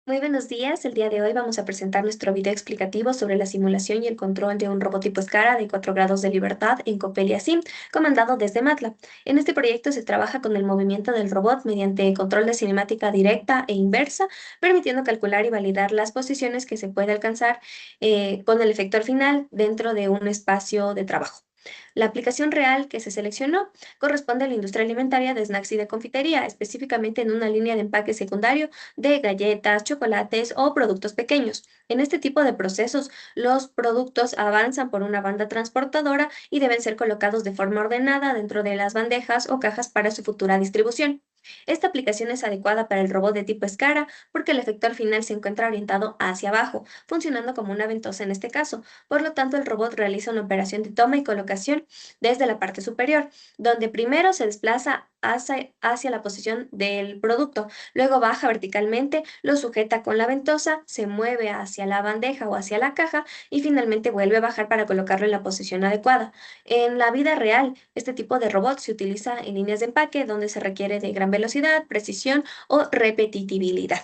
Muy buenos días. El día de hoy vamos a presentar nuestro video explicativo sobre la simulación y el control de un robot tipo Scara de 4 grados de libertad en Coppelia Sim, comandado desde MATLAB. En este proyecto se trabaja con el movimiento del robot mediante control de cinemática directa e inversa, permitiendo calcular y validar las posiciones que se puede alcanzar con el efector final dentro de un espacio de trabajo. La aplicación real que se seleccionó corresponde a la industria alimentaria de snacks y de confitería, específicamente en una línea de empaque secundario de galletas, chocolates o productos pequeños. En este tipo de procesos, los productos avanzan por una banda transportadora y deben ser colocados de forma ordenada dentro de las bandejas o cajas para su futura distribución. Esta aplicación es adecuada para el robot de tipo Scara porque el efector final se encuentra orientado hacia abajo, funcionando como una ventosa en este caso. Por lo tanto, el robot realiza una operación de toma y colocación desde la parte superior, donde primero se desplaza hacia la posición del producto. Luego baja verticalmente, lo sujeta con la ventosa, se mueve hacia la bandeja o hacia la caja y finalmente vuelve a bajar para colocarlo en la posición adecuada. En la vida real, este tipo de robot se utiliza en líneas de empaque donde se requiere de gran velocidad, precisión o repetitividad.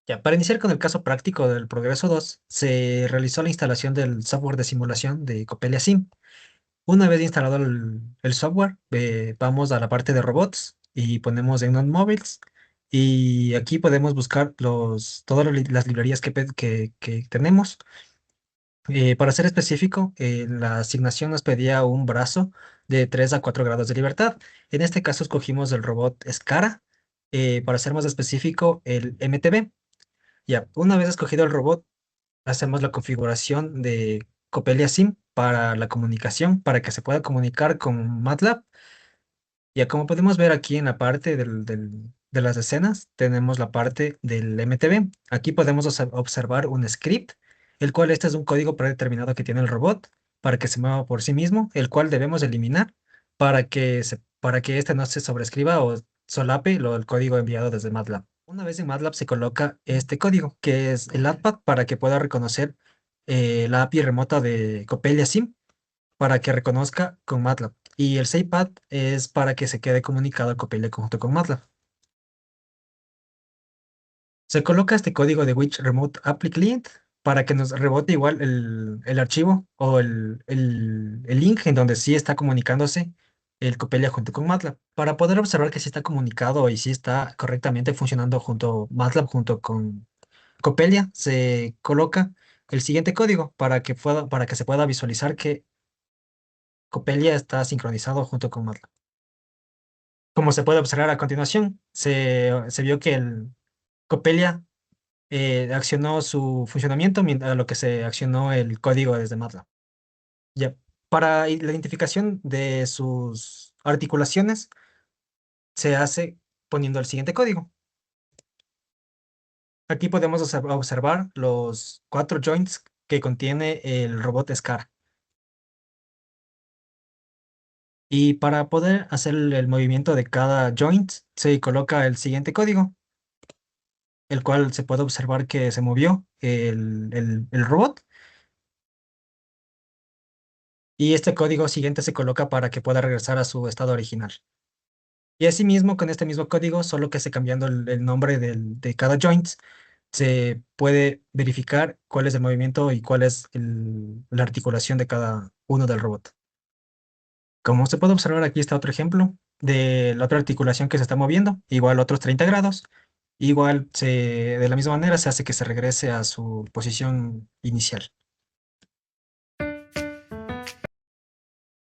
Ya, para iniciar con el caso práctico del Progreso 2, se realizó la instalación del software de simulación de Coppelia Sim. Una vez instalado el software, vamos a la parte de robots y ponemos en non-móviles. Y aquí podemos buscar todas las librerías que tenemos. Para ser específico, la asignación nos pedía un brazo de 3 a 4 grados de libertad. En este caso escogimos el robot Scara. Para ser más específico, el MTB. Ya, una vez escogido el robot, hacemos la configuración de Coppelia Sim para la comunicación, para que se pueda comunicar con MATLAB. Ya como podemos ver aquí en la parte de las escenas, tenemos la parte del MTB. Aquí podemos observar un script, el cual este es un código predeterminado que tiene el robot para que se mueva por sí mismo, el cual debemos eliminar para que este no se sobrescriba o solape el código enviado desde MATLAB. Una vez en MATLAB se coloca este código, que es el ATPAD, para que pueda reconocer la API remota de Coppelia Sim para que reconozca con MATLAB. Y el SafePad es para que se quede comunicado a Copilot junto con MATLAB. Se coloca este código de Which Remote Apply Client para que nos rebote igual el archivo o el link en donde sí está comunicándose el Copilot junto con MATLAB. Para poder observar que sí está comunicado y sí está correctamente funcionando junto MATLAB junto con Coppelia, se coloca el siguiente código para que se pueda visualizar que Coppelia está sincronizado junto con MATLAB. Como se puede observar a continuación, se vio que el Coppelia accionó su funcionamiento a lo que se accionó el código desde MATLAB. Ya. Para la identificación de sus articulaciones se hace poniendo el siguiente código. Aquí podemos observar los 4 joints que contiene el robot Scar. Y para poder hacer el movimiento de cada joint se coloca el siguiente código, el cual se puede observar que se movió el robot. Y este código siguiente se coloca para que pueda regresar a su estado original. Y asimismo, con este mismo código, solo que se cambiando el nombre de cada joint, se puede verificar cuál es el movimiento y cuál es la articulación de cada uno del robot. Como se puede observar, aquí está otro ejemplo de la otra articulación que se está moviendo, igual otros 30 grados. Igual de la misma manera se hace que se regrese a su posición inicial.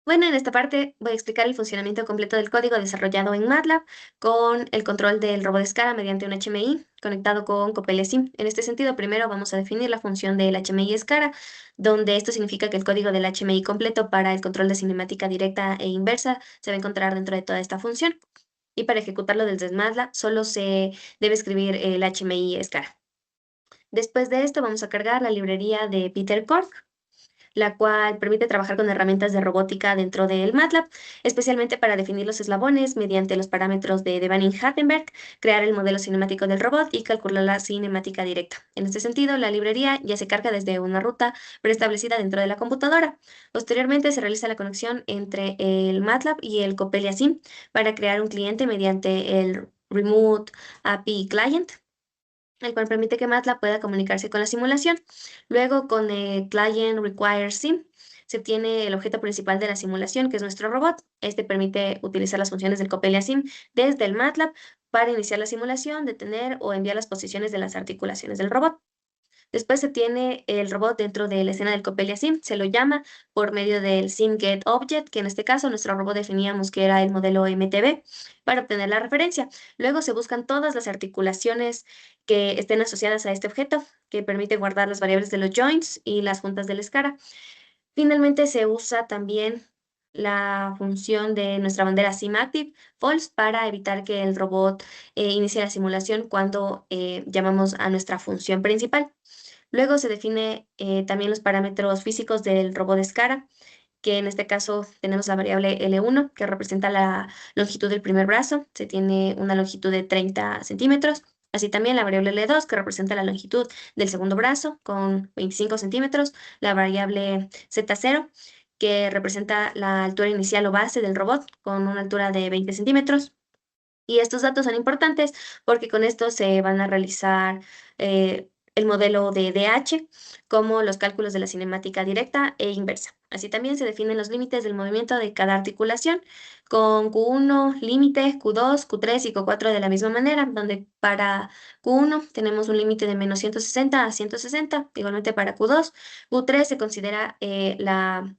Bueno, en esta parte voy a explicar el funcionamiento completo del código desarrollado en MATLAB con el control del robot Scala mediante un HMI conectado con Coppelia Sim. En este sentido, primero vamos a definir la función del HMI Scala, donde esto significa que el código del HMI completo para el control de cinemática directa e inversa se va a encontrar dentro de toda esta función. Y para ejecutarlo desde MATLAB solo se debe escribir el HMI Scala. Después de esto vamos a cargar la librería de Peter Cork, la cual permite trabajar con herramientas de robótica dentro del MATLAB, especialmente para definir los eslabones mediante los parámetros de Devaney-Hattenberg, crear el modelo cinemático del robot y calcular la cinemática directa. En este sentido, la librería ya se carga desde una ruta preestablecida dentro de la computadora. Posteriormente, se realiza la conexión entre el MATLAB y el Coppelia Sim para crear un cliente mediante el Remote API Client, el cual permite que MATLAB pueda comunicarse con la simulación. Luego, con el Client Require Sim, se obtiene el objeto principal de la simulación, que es nuestro robot. Este permite utilizar las funciones del Coppelia Sim desde el MATLAB para iniciar la simulación, detener o enviar las posiciones de las articulaciones del robot. Después se tiene el robot dentro de la escena del Coppelia Sim, se lo llama por medio del SimGetObject, que en este caso nuestro robot definíamos que era el modelo MTB, para obtener la referencia. Luego se buscan todas las articulaciones que estén asociadas a este objeto, que permite guardar las variables de los joints y las juntas del escara. Finalmente se usa también la función de nuestra bandera SimActive false para evitar que el robot inicie la simulación cuando llamamos a nuestra función principal. Luego se define también los parámetros físicos del robot SCARA, que en este caso tenemos la variable L1, que representa la longitud del primer brazo. Se tiene una longitud de 30 centímetros. Así también la variable L2, que representa la longitud del segundo brazo, con 25 centímetros. La variable Z0, que representa la altura inicial o base del robot, con una altura de 20 centímetros. Y estos datos son importantes porque con esto se van a realizar el modelo de DH, como los cálculos de la cinemática directa e inversa. Así también se definen los límites del movimiento de cada articulación, con Q1 límite, Q2, Q3 y Q4 de la misma manera, donde para Q1 tenemos un límite de menos 160 a 160, igualmente para Q2. Q3 se considera el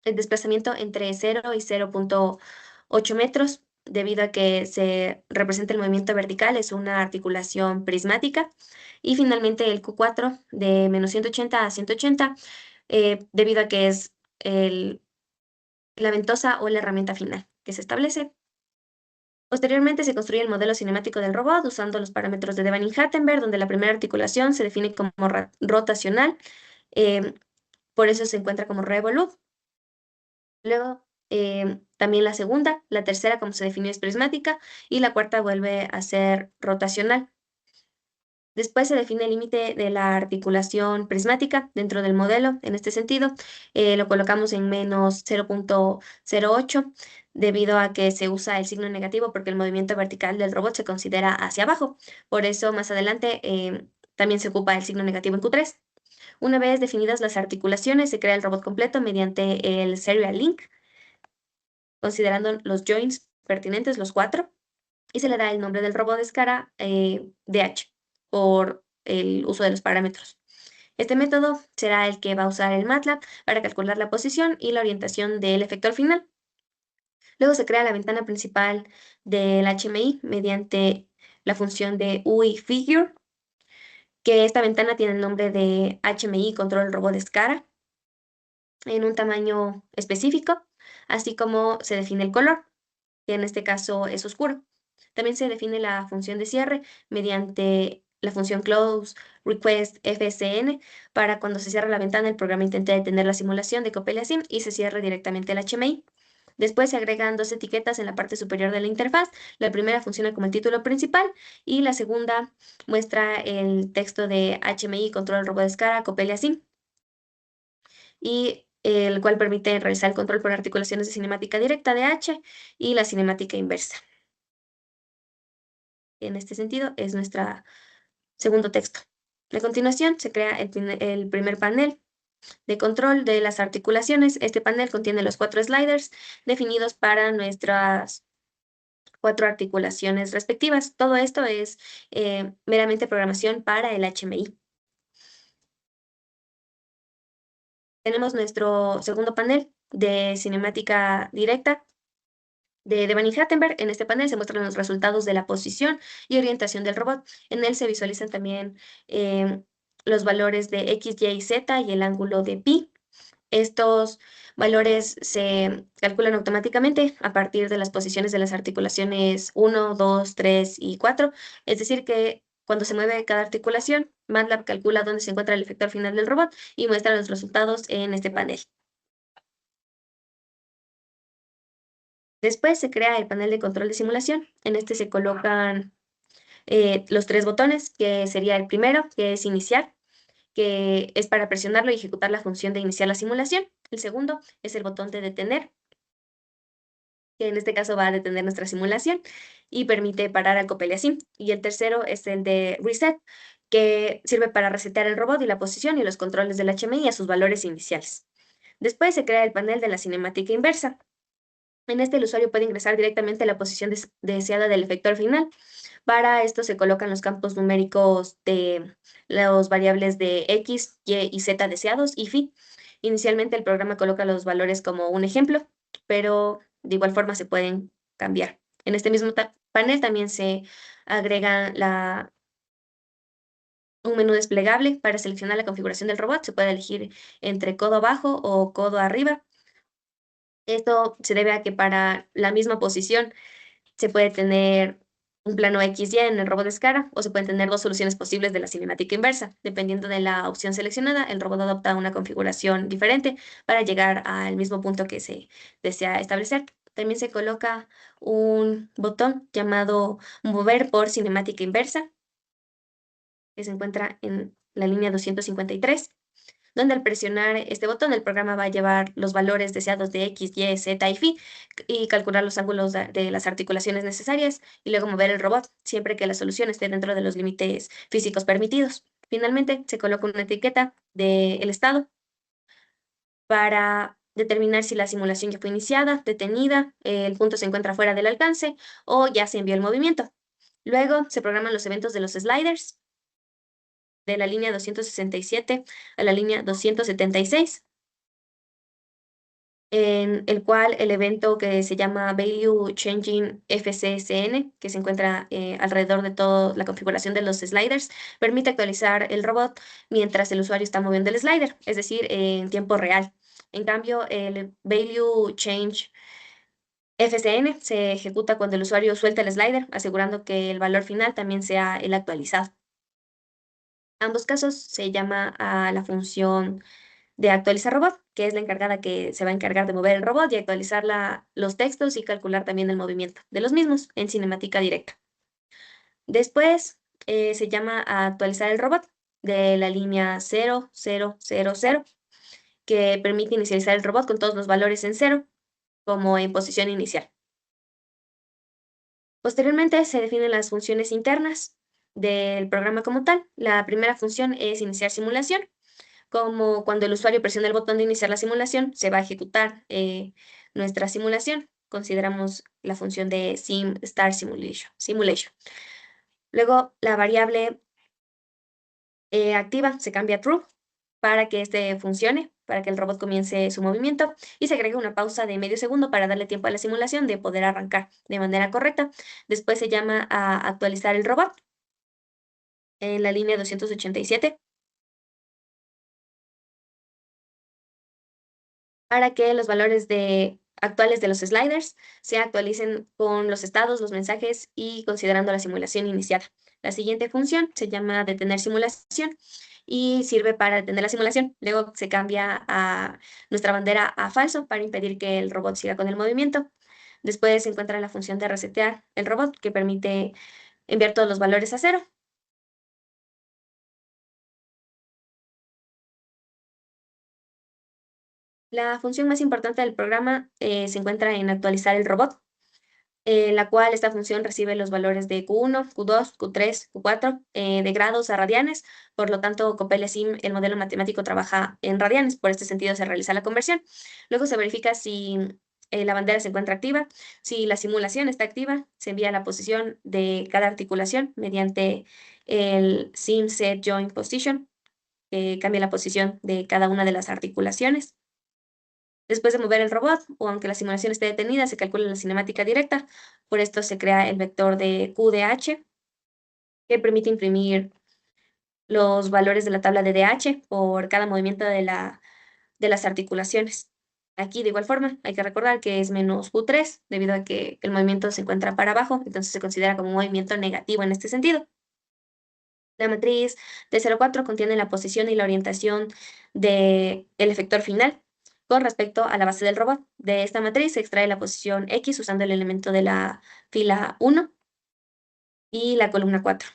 desplazamiento entre 0 y 0,8 metros, debido a que se representa el movimiento vertical, es una articulación prismática. Y finalmente el Q4 de menos 180 a 180, debido a que es la ventosa o la herramienta final que se establece. Posteriormente se construye el modelo cinemático del robot usando los parámetros de Devaney-Hattenberg, donde la primera articulación se define como rotacional, eh, por eso se encuentra como revolute. Luego, también la segunda, la tercera, como se definió, es prismática y la cuarta vuelve a ser rotacional. Después se define el límite de la articulación prismática dentro del modelo. En este sentido, lo colocamos en menos 0,08 debido a que se usa el signo negativo porque el movimiento vertical del robot se considera hacia abajo. Por eso, más adelante, también se ocupa el signo negativo en Q3. Una vez definidas las articulaciones, se crea el robot completo mediante el Serial Link, considerando los joints pertinentes, los 4, y se le da el nombre del robot de escara DH por el uso de los parámetros. Este método será el que va a usar el MATLAB para calcular la posición y la orientación del efector final. Luego se crea la ventana principal del HMI mediante la función de UI Figure, que esta ventana tiene el nombre de HMI Control Robot de escara en un tamaño específico, así como se define el color, que en este caso es oscuro. También se define la función de cierre mediante la función close request fsn para cuando se cierra la ventana el programa intente detener la simulación de Coppelia Sim y se cierre directamente el HMI. Después se agregan dos etiquetas en la parte superior de la interfaz. La primera funciona como el título principal y la segunda muestra el texto de HMI Control Robot Escara Coppelia Sim, y el cual permite realizar el control por articulaciones de cinemática directa de H y la cinemática inversa. En este sentido, es nuestro segundo texto. A continuación, se crea el primer panel de control de las articulaciones. Este panel contiene los 4 sliders definidos para nuestras 4 articulaciones respectivas. Todo esto es meramente programación para el HMI. Tenemos nuestro segundo panel de cinemática directa de Devaney-Hattenberg. En este panel se muestran los resultados de la posición y orientación del robot. En él se visualizan también los valores de X, Y, Z y el ángulo de pi. Estos valores se calculan automáticamente a partir de las posiciones de las articulaciones 1, 2, 3 y 4. Es decir, que cuando se mueve cada articulación, MATLAB calcula dónde se encuentra el efector final del robot y muestra los resultados en este panel. Después se crea el panel de control de simulación. En este se colocan los 3 botones, que sería el primero, que es iniciar, que es para presionarlo y ejecutar la función de iniciar la simulación. El segundo es el botón de detener, que en este caso va a detener nuestra simulación y permite parar al Copelia Sim. Y el tercero es el de Reset, que sirve para resetear el robot y la posición y los controles del HMI a sus valores iniciales. Después se crea el panel de la cinemática inversa. En este el usuario puede ingresar directamente a la posición deseada del efector final. Para esto se colocan los campos numéricos de las variables de X, Y y Z deseados y phi. Inicialmente el programa coloca los valores como un ejemplo, pero de igual forma se pueden cambiar. En este mismo panel también se agrega un menú desplegable para seleccionar la configuración del robot. Se puede elegir entre codo abajo o codo arriba. Esto se debe a que para la misma posición se puede tener un plano XY en el robot de Scara o se pueden tener dos soluciones posibles de la cinemática inversa. Dependiendo de la opción seleccionada, el robot adopta una configuración diferente para llegar al mismo punto que se desea establecer. También se coloca un botón llamado Mover por cinemática inversa, que se encuentra en la línea 253, donde al presionar este botón el programa va a llevar los valores deseados de X, Y, Z y phi y calcular los ángulos de las articulaciones necesarias y luego mover el robot, siempre que la solución esté dentro de los límites físicos permitidos. Finalmente, se coloca una etiqueta del estado para determinar si la simulación ya fue iniciada, detenida, el punto se encuentra fuera del alcance o ya se envió el movimiento. Luego se programan los eventos de los sliders de la línea 267 a la línea 276, en el cual el evento que se llama Value Changing FCSN, que se encuentra alrededor de toda la configuración de los sliders, permite actualizar el robot mientras el usuario está moviendo el slider, es decir, en tiempo real. En cambio, el Value Change FCN se ejecuta cuando el usuario suelta el slider, asegurando que el valor final también sea el actualizado. Ambos casos se llama a la función de actualizar robot, que es la encargada que se va a encargar de mover el robot y actualizar los textos y calcular también el movimiento de los mismos en cinemática directa. Después se llama a actualizar el robot de la línea 0000, que permite inicializar el robot con todos los valores en cero, como en posición inicial. Posteriormente se definen las funciones internas del programa como tal. La primera función es iniciar simulación. Como cuando el usuario presiona el botón de iniciar la simulación, se va a ejecutar nuestra simulación. Consideramos la función de sim start simulation. Luego, la variable activa se cambia a true para que este funcione, para que el robot comience su movimiento y se agrega una pausa de medio segundo para darle tiempo a la simulación de poder arrancar de manera correcta. Después se llama a actualizar el robot en la línea 287 para que los valores actuales de los sliders se actualicen con los estados, los mensajes y considerando la simulación iniciada. La siguiente función se llama detener simulación y sirve para detener la simulación. Luego se cambia a nuestra bandera a falso para impedir que el robot siga con el movimiento. Después se encuentra la función de resetear el robot que permite enviar todos los valores a cero. La función más importante del programa se encuentra en actualizar el robot, la cual esta función recibe los valores de Q1, Q2, Q3, Q4 de grados a radianes. Por lo tanto, Copelia Sim, el modelo matemático, trabaja en radianes. Por este sentido, se realiza la conversión. Luego se verifica si la bandera se encuentra activa. Si la simulación está activa, se envía la posición de cada articulación mediante el Sim Set Join Position, que cambia la posición de cada una de las articulaciones. Después de mover el robot, o aunque la simulación esté detenida, se calcula la cinemática directa. Por esto se crea el vector de QDH, que permite imprimir los valores de la tabla de DH por cada movimiento de las articulaciones. Aquí, de igual forma, hay que recordar que es menos Q3, debido a que el movimiento se encuentra para abajo, entonces se considera como un movimiento negativo en este sentido. La matriz de 0,4 contiene la posición y la orientación del efector final con respecto a la base del robot. De esta matriz se extrae la posición X usando el elemento de la fila 1 y la columna 4,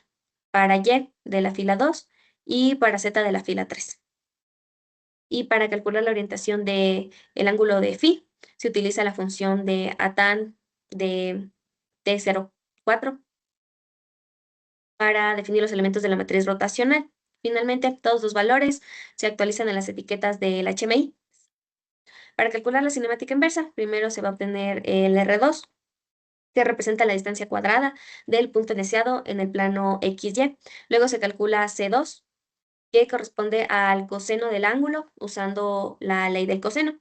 para Y de la fila 2 y para Z de la fila 3. Y para calcular la orientación del ángulo de phi, Se utiliza la función de ATAN de T04 para definir los elementos de la matriz rotacional. Finalmente, todos los valores se actualizan en las etiquetas del HMI. Para calcular la cinemática inversa, primero se va a obtener el R2, que representa la distancia cuadrada del punto deseado en el plano XY. Luego se calcula C2, que corresponde al coseno del ángulo usando la ley del coseno.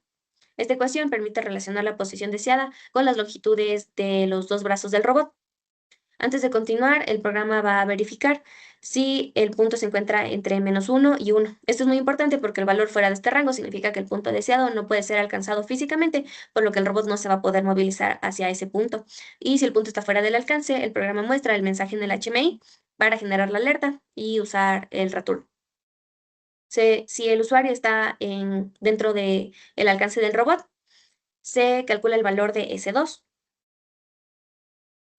Esta ecuación permite relacionar la posición deseada con las longitudes de los dos brazos del robot. Antes de continuar, el programa va a verificar si el punto se encuentra entre -1 y 1. Esto es muy importante porque el valor fuera de este rango significa que el punto deseado no puede ser alcanzado físicamente, por lo que el robot no se va a poder movilizar hacia ese punto. Y si el punto está fuera del alcance, el programa muestra el mensaje en el HMI para generar la alerta y usar el return. Si el usuario está dentro del alcance del robot, se calcula el valor de S2,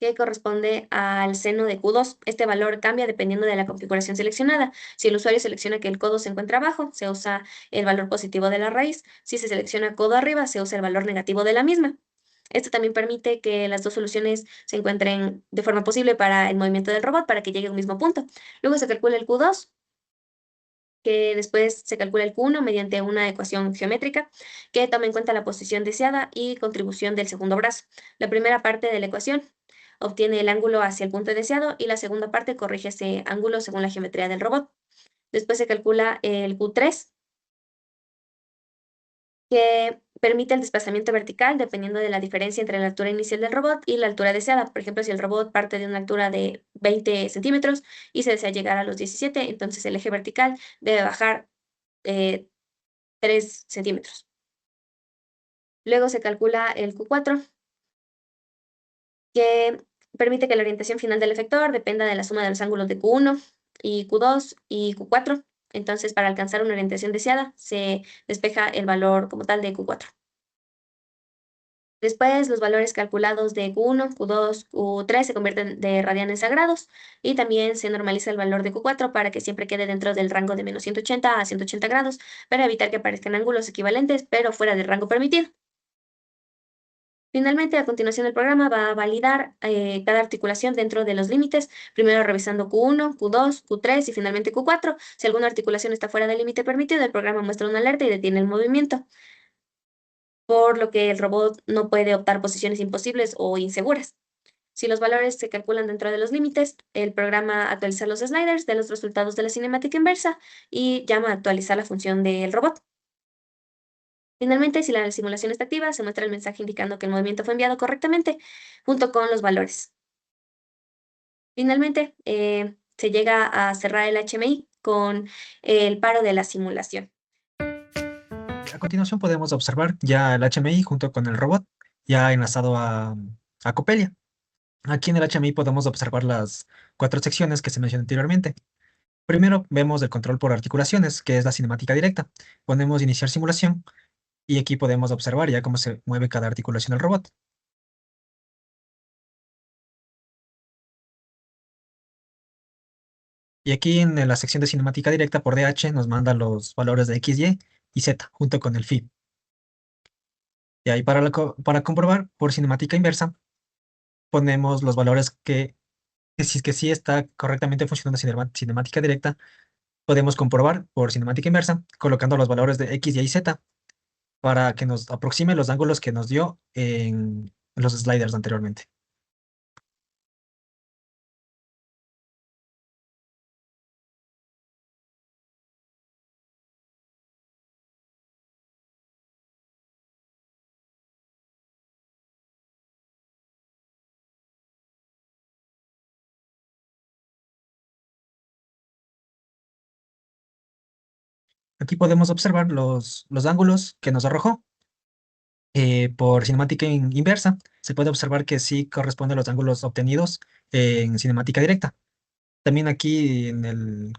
que corresponde al seno de Q2. Este valor cambia dependiendo de la configuración seleccionada. Si el usuario selecciona que el codo se encuentra abajo, se usa el valor positivo de la raíz. Si se selecciona codo arriba, se usa el valor negativo de la misma. Esto también permite que las dos soluciones se encuentren de forma posible para el movimiento del robot para que llegue a un mismo punto. Luego se calcula el Q2, que después se calcula el Q1 mediante una ecuación geométrica que toma en cuenta la posición deseada y contribución del segundo brazo. La primera parte de la ecuación obtiene el ángulo hacia el punto deseado y la segunda parte corrige ese ángulo según la geometría del robot. Después se calcula el Q3, que permite el desplazamiento vertical dependiendo de la diferencia entre la altura inicial del robot y la altura deseada. Por ejemplo, si el robot parte de una altura de 20 centímetros y se desea llegar a los 17, entonces el eje vertical debe bajar 3 centímetros. Luego se calcula el Q4, que permite que la orientación final del efector dependa de la suma de los ángulos de Q1 y Q2 y Q4. Entonces, para alcanzar una orientación deseada, se despeja el valor como tal de Q4. Después, los valores calculados de Q1, Q2, Q3 se convierten de radianes a grados y también se normaliza el valor de Q4 para que siempre quede dentro del rango de -180 a 180 grados para evitar que aparezcan ángulos equivalentes pero fuera del rango permitido. Finalmente, a continuación el programa va a validar cada articulación dentro de los límites, primero revisando Q1, Q2, Q3 y finalmente Q4. Si alguna articulación está fuera del límite permitido, el programa muestra una alerta y detiene el movimiento, por lo que el robot no puede optar posiciones imposibles o inseguras. Si los valores se calculan dentro de los límites, el programa actualiza los sliders de los resultados de la cinemática inversa y llama a actualizar la función del robot. Finalmente, si la simulación está activa, se muestra el mensaje indicando que el movimiento fue enviado correctamente, junto con los valores. Finalmente, se llega a cerrar el HMI con el paro de la simulación. A continuación podemos observar ya el HMI junto con el robot, ya enlazado a Copelia. Aquí en el HMI podemos observar las 4 secciones que se mencionó anteriormente. Primero vemos el control por articulaciones, que es la cinemática directa. Ponemos iniciar simulación y aquí podemos observar ya cómo se mueve cada articulación del robot. Y aquí en la sección de cinemática directa por DH nos manda los valores de X, y Z junto con el phi. Y ahí para comprobar por cinemática inversa, ponemos los valores que sí está correctamente funcionando cinemática directa, podemos comprobar por cinemática inversa colocando los valores de X, Y Z para que nos aproxime los ángulos que nos dio en los sliders anteriormente. Aquí podemos observar los ángulos que nos arrojó. Por cinemática inversa, se puede observar que sí corresponden a los ángulos obtenidos en cinemática directa. También aquí en el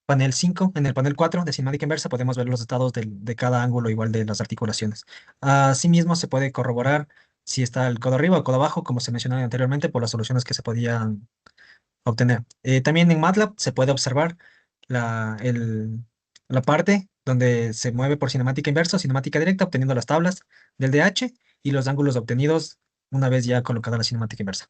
panel 5, en el panel 4 de cinemática inversa, podemos ver los estados de cada ángulo igual de las articulaciones. Asimismo, se puede corroborar si está el codo arriba o codo abajo, como se mencionaba anteriormente, por las soluciones que se podían obtener. También en MATLAB se puede observar la parte donde se mueve por cinemática inversa o cinemática directa, obteniendo las tablas del DH y los ángulos obtenidos una vez ya colocada la cinemática inversa.